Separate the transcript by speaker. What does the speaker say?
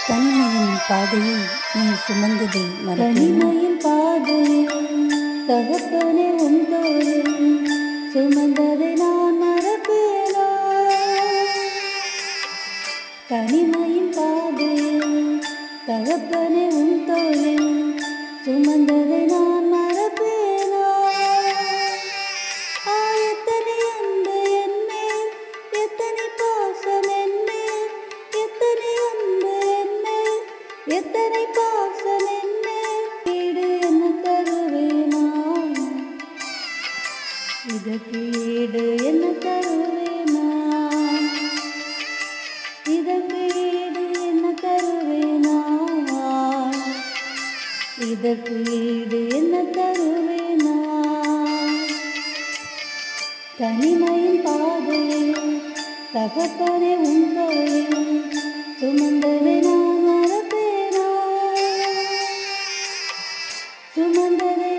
Speaker 1: தனிமையின் பாதையில் நீ சுமந்ததை மறப்பேனா?
Speaker 2: தனிமையின் பாதையில் தகப்பனே உன் தோளில் சுமந்ததை நான் மறப்பேனா? தனிமையின் பாதையில் தகப்பனே உன் தோளில் சுமந்ததை நான் மறப்பேனா? எத்தனை அன்பு என் மேல், எத்தனை பாசம் என் மேல், எத்தனை அன்பு என் மேல், எத்தனை பாசம் என் மேல். ஈடு என்ன தருவேனா? இதற்கு ஈடு என்ன தருவேனா? இதற்கு ஈடு என்ன தருவேனா? இதற்கு ஈடு என்ன தருவேனா? தனிமையின் பாதையில் தகப்பனே உன் தோளில் சுமந்ததை நான் மறப்பேனா? சுமந்ததை